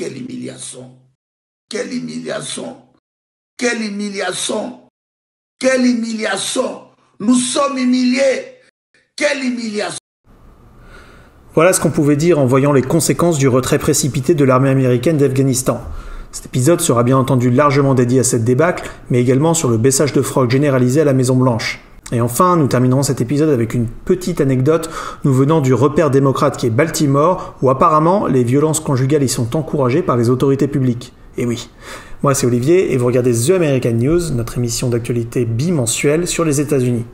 quelle humiliation! Quelle humiliation! Quelle humiliation! Quelle humiliation! Nous sommes humiliés! Quelle humiliation! Voilà ce qu'on pouvait dire en voyant les conséquences du retrait précipité de l'armée américaine d'Afghanistan. Cet épisode sera bien entendu largement dédié à cette débâcle, mais également sur le baissage de froc généralisé à la Maison-Blanche. Et enfin, nous terminerons cet épisode avec une petite anecdote nous venant du repère démocrate qui est Baltimore, où apparemment les violences conjugales y sont encouragées par les autorités publiques. Et oui, moi c'est Olivier et vous regardez The American News, notre émission d'actualité bimensuelle sur les États-Unis.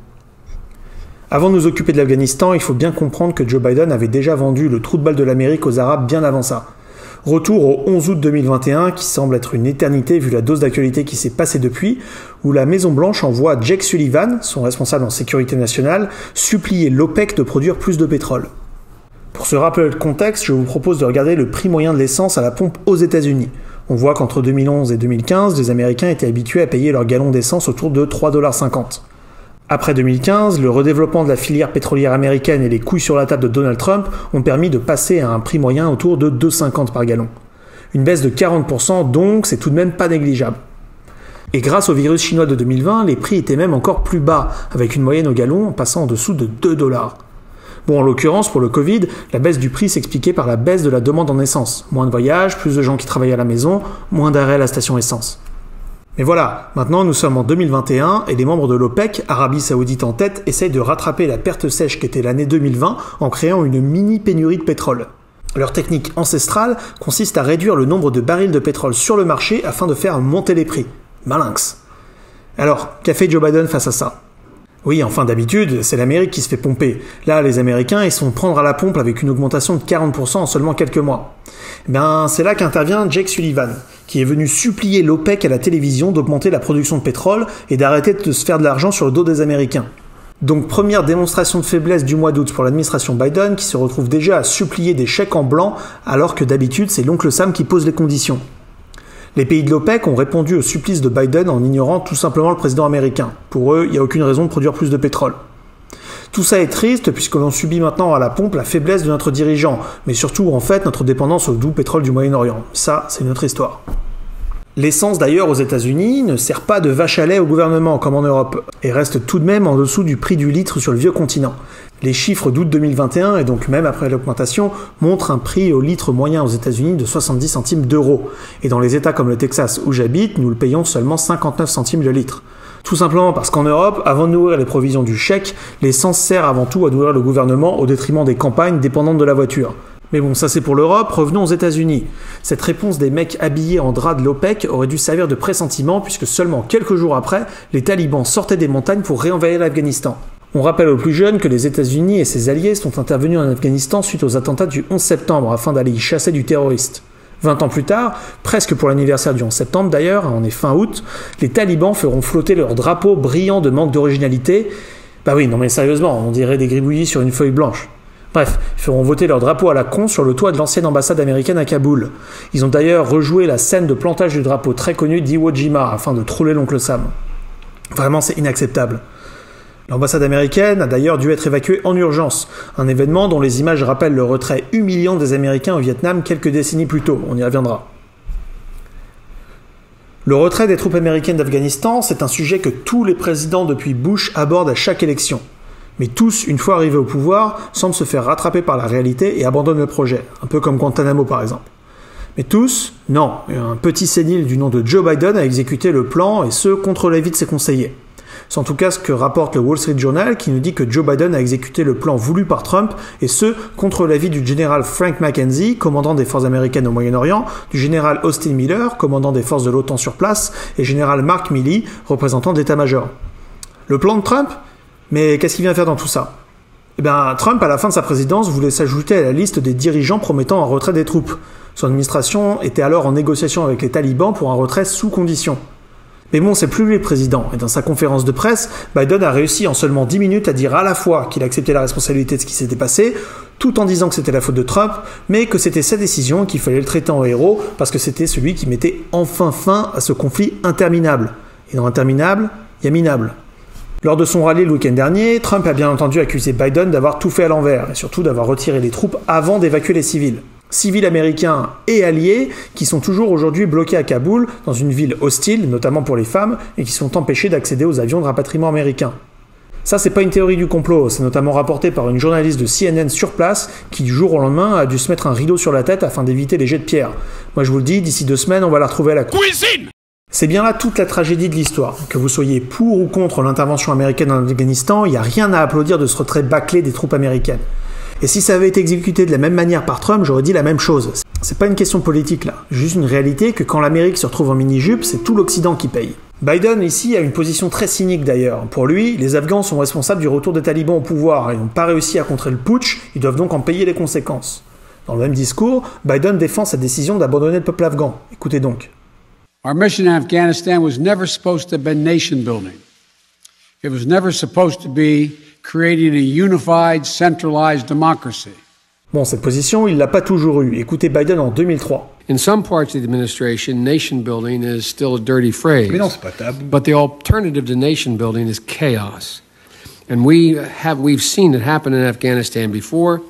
Avant de nous occuper de l'Afghanistan, il faut bien comprendre que Joe Biden avait déjà vendu le trou de balle de l'Amérique aux Arabes bien avant ça. Retour au 11 août 2021, qui semble être une éternité vu la dose d'actualité qui s'est passée depuis, où la Maison-Blanche envoie Jake Sullivan, son responsable en sécurité nationale, supplier l'OPEC de produire plus de pétrole. Pour se rappeler le contexte, je vous propose de regarder le prix moyen de l'essence à la pompe aux États-Unis. On voit qu'entre 2011 et 2015, les Américains étaient habitués à payer leur gallon d'essence autour de 3,50 $. Après 2015, le redéveloppement de la filière pétrolière américaine et les couilles sur la table de Donald Trump ont permis de passer à un prix moyen autour de 2,50 $ par gallon. Une baisse de 40%, donc c'est tout de même pas négligeable. Et grâce au virus chinois de 2020, les prix étaient même encore plus bas, avec une moyenne au gallon passant en dessous de 2 $. Bon, en l'occurrence, pour le Covid, la baisse du prix s'expliquait par la baisse de la demande en essence. Moins de voyages, plus de gens qui travaillent à la maison, moins d'arrêts à la station essence. Mais voilà, maintenant nous sommes en 2021 et les membres de l'OPEC, Arabie Saoudite en tête, essayent de rattraper la perte sèche qu'était l'année 2020 en créant une mini pénurie de pétrole. Leur technique ancestrale consiste à réduire le nombre de barils de pétrole sur le marché afin de faire monter les prix. Malinx. Alors, qu'a fait Joe Biden face à ça ? Oui, enfin d'habitude, c'est l'Amérique qui se fait pomper. Là, les Américains, ils se font prendre à la pompe avec une augmentation de 40% en seulement quelques mois. C'est là qu'intervient Jake Sullivan, qui est venu supplier l'OPEC à la télévision d'augmenter la production de pétrole et d'arrêter de se faire de l'argent sur le dos des Américains. Donc première démonstration de faiblesse du mois d'août pour l'administration Biden, qui se retrouve déjà à supplier des chèques en blanc, alors que d'habitude c'est l'oncle Sam qui pose les conditions. Les pays de l'OPEC ont répondu au supplice de Biden en ignorant tout simplement le président américain. Pour eux, il n'y a aucune raison de produire plus de pétrole. Tout ça est triste puisque l'on subit maintenant à la pompe la faiblesse de notre dirigeant, mais surtout en fait notre dépendance au doux pétrole du Moyen-Orient. Ça, c'est une autre histoire. L'essence d'ailleurs aux États-Unis ne sert pas de vache à lait au gouvernement comme en Europe, et reste tout de même en dessous du prix du litre sur le vieux continent. Les chiffres d'août 2021, et donc même après l'augmentation, montrent un prix au litre moyen aux États-Unis de 70 centimes d'euros. Et dans les États comme le Texas où j'habite, nous le payons seulement 59 centimes le litre. Tout simplement parce qu'en Europe, avant de nourrir les provisions du chèque, l'essence sert avant tout à nourrir le gouvernement au détriment des campagnes dépendantes de la voiture. Mais bon, ça c'est pour l'Europe, revenons aux États-Unis. Cette réponse des mecs habillés en drap de l'OPEC aurait dû servir de pressentiment puisque seulement quelques jours après, les talibans sortaient des montagnes pour réenvahir l'Afghanistan. On rappelle aux plus jeunes que les États-Unis et ses alliés sont intervenus en Afghanistan suite aux attentats du 11 septembre afin d'aller y chasser du terroriste. 20 ans plus tard, presque pour l'anniversaire du 11 septembre d'ailleurs, on est fin août, les talibans feront flotter leur drapeau brillant de manque d'originalité. Bah oui, non mais sérieusement, on dirait des gribouillis sur une feuille blanche. Bref, ils feront voter leur drapeau à la con sur le toit de l'ancienne ambassade américaine à Kaboul. Ils ont d'ailleurs rejoué la scène de plantage du drapeau très connue d'Iwo Jima afin de troller l'oncle Sam. Vraiment, c'est inacceptable. L'ambassade américaine a d'ailleurs dû être évacuée en urgence, un événement dont les images rappellent le retrait humiliant des Américains au Vietnam quelques décennies plus tôt, on y reviendra. Le retrait des troupes américaines d'Afghanistan, c'est un sujet que tous les présidents depuis Bush abordent à chaque élection. Mais tous, une fois arrivés au pouvoir, semblent se faire rattraper par la réalité et abandonnent le projet, un peu comme Guantanamo par exemple. Mais tous, non, un petit sénile du nom de Joe Biden a exécuté le plan et ce, contre l'avis de ses conseillers. C'est en tout cas ce que rapporte le Wall Street Journal qui nous dit que Joe Biden a exécuté le plan voulu par Trump et ce, contre l'avis du général Frank McKenzie, commandant des forces américaines au Moyen-Orient, du général Austin Miller, commandant des forces de l'OTAN sur place, et général Mark Milley, représentant d'état-major. Le plan de Trump ? Mais qu'est-ce qu'il vient faire dans tout ça ? Trump, à la fin de sa présidence, voulait s'ajouter à la liste des dirigeants promettant un retrait des troupes. Son administration était alors en négociation avec les talibans pour un retrait sous condition. Mais bon, c'est plus lui le président, et dans sa conférence de presse, Biden a réussi en seulement 10 minutes à dire à la fois qu'il acceptait la responsabilité de ce qui s'était passé, tout en disant que c'était la faute de Trump, mais que c'était sa décision et qu'il fallait le traiter en héros, parce que c'était celui qui mettait enfin fin à ce conflit interminable. Et dans interminable, il y a minable. Lors de son rallye le week-end dernier, Trump a bien entendu accusé Biden d'avoir tout fait à l'envers, et surtout d'avoir retiré les troupes avant d'évacuer les civils. Civils américains et alliés qui sont toujours aujourd'hui bloqués à Kaboul, dans une ville hostile, notamment pour les femmes, et qui sont empêchés d'accéder aux avions de rapatriement américains. Ça, c'est pas une théorie du complot, c'est notamment rapporté par une journaliste de CNN sur place qui, du jour au lendemain, a dû se mettre un rideau sur la tête afin d'éviter les jets de pierre. Moi, je vous le dis, d'ici 2 semaines, on va la retrouver à la cuisine. C'est bien là toute la tragédie de l'histoire. Que vous soyez pour ou contre l'intervention américaine en Afghanistan, il n'y a rien à applaudir de ce retrait bâclé des troupes américaines. Et si ça avait été exécuté de la même manière par Trump, j'aurais dit la même chose. C'est pas une question politique là, juste une réalité que quand l'Amérique se retrouve en mini-jupe, c'est tout l'Occident qui paye. Biden ici a une position très cynique d'ailleurs. Pour lui, les Afghans sont responsables du retour des talibans au pouvoir et n'ont pas réussi à contrer le putsch, ils doivent donc en payer les conséquences. Dans le même discours, Biden défend sa décision d'abandonner le peuple afghan. Écoutez donc. Our mission in Afghanistan was never supposed to be nation building. It was never supposed to be creating a unified, centralized democracy. Bon, cette position, il l'a pas toujours eue. Écoutez Biden en 2003. In some parts of the administration, nation building is still a dirty phrase. Mais non, c'est pas tabou. But the alternative to nation building is chaos. And we've seen it happen in Afghanistan before,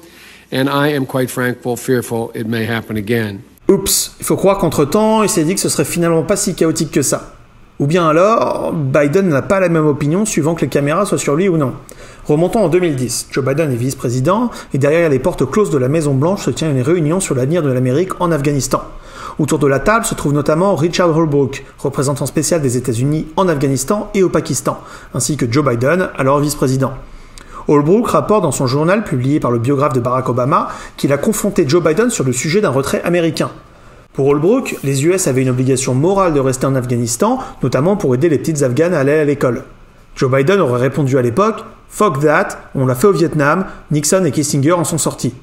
and I am quite fearful it may happen again. Oups, il faut croire qu'entre-temps, il s'est dit que ce serait finalement pas si chaotique que ça. Ou bien alors, Biden n'a pas la même opinion suivant que les caméras soient sur lui ou non. Remontons en 2010, Joe Biden est vice-président et derrière les portes closes de la Maison-Blanche se tient une réunion sur l'avenir de l'Amérique en Afghanistan. Autour de la table se trouve notamment Richard Holbrooke, représentant spécial des États-Unis en Afghanistan et au Pakistan, ainsi que Joe Biden, alors vice-président. Holbrooke rapporte dans son journal publié par le biographe de Barack Obama qu'il a confronté Joe Biden sur le sujet d'un retrait américain. Pour Holbrooke, les US avaient une obligation morale de rester en Afghanistan, notamment pour aider les petites Afghanes à aller à l'école. Joe Biden aurait répondu à l'époque « Fuck that, on l'a fait au Vietnam, Nixon et Kissinger en sont sortis ».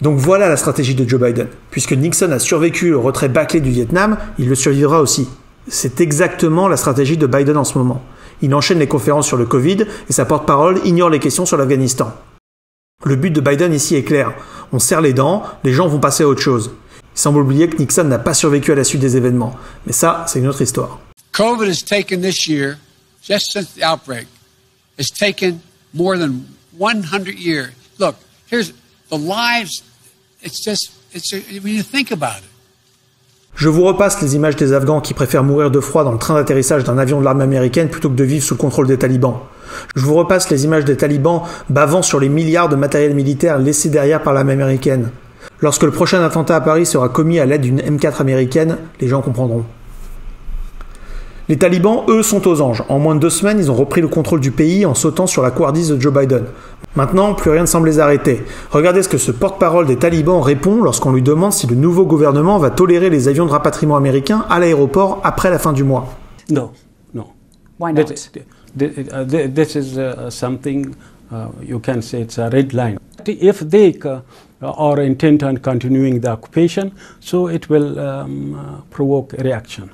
Donc voilà la stratégie de Joe Biden. Puisque Nixon a survécu au retrait bâclé du Vietnam, il le survivra aussi. C'est exactement la stratégie de Biden en ce moment. Il enchaîne les conférences sur le Covid et sa porte-parole ignore les questions sur l'Afghanistan. Le but de Biden ici est clair. On serre les dents, les gens vont passer à autre chose. Il semble oublier que Nixon n'a pas survécu à la suite des événements. Mais ça, c'est une autre histoire. COVID has taken this year, just since the outbreak, has taken more than 100 years. Look, here's the lives, when you think about it. Je vous repasse les images des Afghans qui préfèrent mourir de froid dans le train d'atterrissage d'un avion de l'armée américaine plutôt que de vivre sous le contrôle des talibans. Je vous repasse les images des talibans bavant sur les milliards de matériel militaire laissés derrière par l'armée américaine. Lorsque le prochain attentat à Paris sera commis à l'aide d'une M4 américaine, les gens comprendront. Les talibans, eux, sont aux anges. En moins de 2 semaines, ils ont repris le contrôle du pays en sautant sur la couardise de Joe Biden. Maintenant, plus rien ne semble les arrêter. Regardez ce que ce porte-parole des talibans répond lorsqu'on lui demande si le nouveau gouvernement va tolérer les avions de rapatriement américains à l'aéroport après la fin du mois. No. Why not? This is something you can say it's a red line. If they are intent on continuing the occupation, so it will provoke a reaction.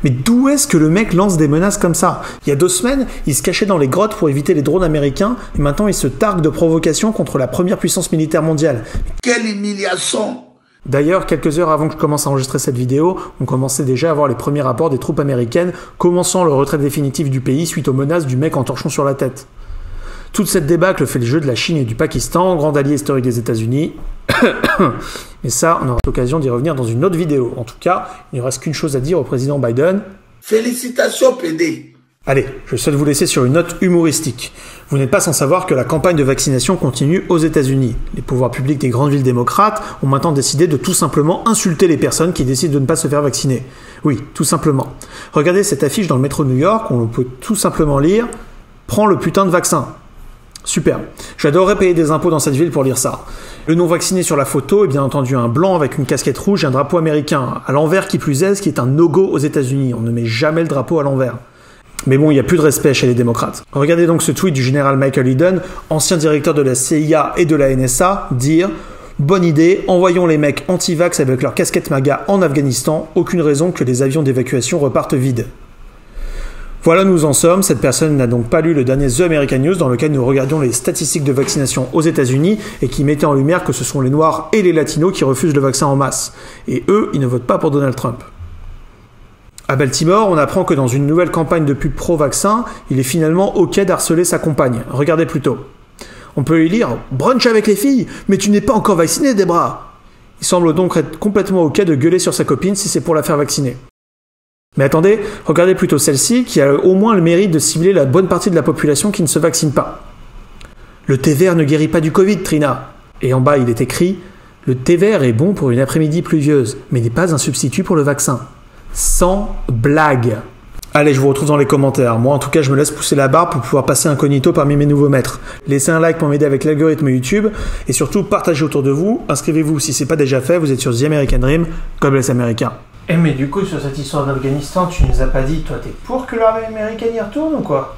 Mais d'où est-ce que le mec lance des menaces comme ça? Il y a 2 semaines, il se cachait dans les grottes pour éviter les drones américains, et maintenant il se targue de provocation contre la première puissance militaire mondiale. Quelle humiliation! D'ailleurs, quelques heures avant que je commence à enregistrer cette vidéo, on commençait déjà à voir les premiers rapports des troupes américaines commençant le retrait définitif du pays suite aux menaces du mec en torchon sur la tête. Toute cette débâcle fait le jeu de la Chine et du Pakistan, grand allié historique des États-Unis. Mais ça, on aura l'occasion d'y revenir dans une autre vidéo. En tout cas, il ne reste qu'une chose à dire au président Biden. Félicitations, PD. Allez, je souhaite vous laisser sur une note humoristique. Vous n'êtes pas sans savoir que la campagne de vaccination continue aux États-Unis. Les pouvoirs publics des grandes villes démocrates ont maintenant décidé de tout simplement insulter les personnes qui décident de ne pas se faire vacciner. Oui, tout simplement. Regardez cette affiche dans le métro de New York où on peut tout simplement lire « Prends le putain de vaccin ». Super. J'adorerais payer des impôts dans cette ville pour lire ça. Le non-vacciné sur la photo est bien entendu un blanc avec une casquette rouge et un drapeau américain, à l'envers qui plus est, ce qui est un no-go aux États-Unis. On ne met jamais le drapeau à l'envers. Mais bon, il n'y a plus de respect chez les démocrates. Regardez donc ce tweet du général Michael Hayden, ancien directeur de la CIA et de la NSA, dire « Bonne idée, envoyons les mecs anti-vax avec leur casquette MAGA en Afghanistan, aucune raison que les avions d'évacuation repartent vides. » Voilà, nous en sommes. Cette personne n'a donc pas lu le dernier The American News dans lequel nous regardions les statistiques de vaccination aux États-Unis et qui mettait en lumière que ce sont les Noirs et les Latinos qui refusent le vaccin en masse. Et eux, ils ne votent pas pour Donald Trump. À Baltimore, on apprend que dans une nouvelle campagne de pub pro-vaccin, il est finalement OK d'harceler sa compagne. Regardez plutôt. On peut y lire « Brunch avec les filles, mais tu n'es pas encore vacciné, Debra !» Il semble donc être complètement ok de gueuler sur sa copine si c'est pour la faire vacciner. Mais attendez, regardez plutôt celle-ci qui a au moins le mérite de cibler la bonne partie de la population qui ne se vaccine pas. Le thé vert ne guérit pas du Covid, Trina. Et en bas, il est écrit « Le thé vert est bon pour une après-midi pluvieuse, mais n'est pas un substitut pour le vaccin. » Sans blague. Allez, je vous retrouve dans les commentaires. Moi, en tout cas, je me laisse pousser la barbe pour pouvoir passer incognito parmi mes nouveaux maîtres. Laissez un like pour m'aider avec l'algorithme YouTube. Et surtout, partagez autour de vous. Inscrivez-vous si c'est pas déjà fait. Vous êtes sur The American Dream. God bless Américain. Mais du coup, sur cette histoire d'Afghanistan, tu nous as pas dit, toi, t'es pour que l'armée américaine y retourne ou quoi ?